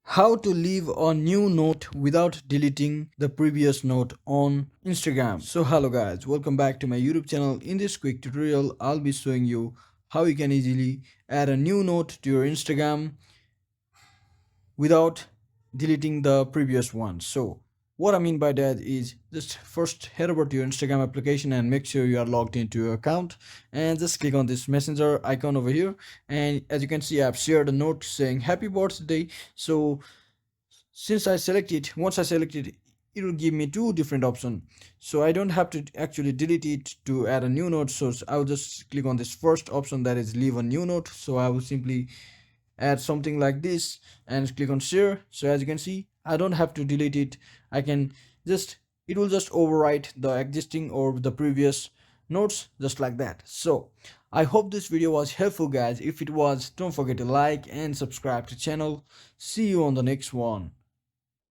How to leave a new note without deleting the previous note on Instagram. So hello guys, welcome back to my YouTube channel. In this quick tutorial, I'll be showing you how you can easily add a new note to your Instagram without deleting the previous one. So what I mean by that is just first head over to your Instagram application and make sure you are logged into your account, and just click on this messenger icon over here. And as you can see, I've shared a note saying happy birthday. So since I select it, once I select it, it will give me two different options. So I don't have to actually delete it to add a new note. So I'll just click on this first option, that is leave a new note. So I will simply add something like this and click on share. So as you can see, I don't have to delete it. I can just, it will just overwrite the existing or the previous notes just like that. So I hope this video was helpful guys. If it was, don't forget to like and subscribe to the channel. See you on the next one.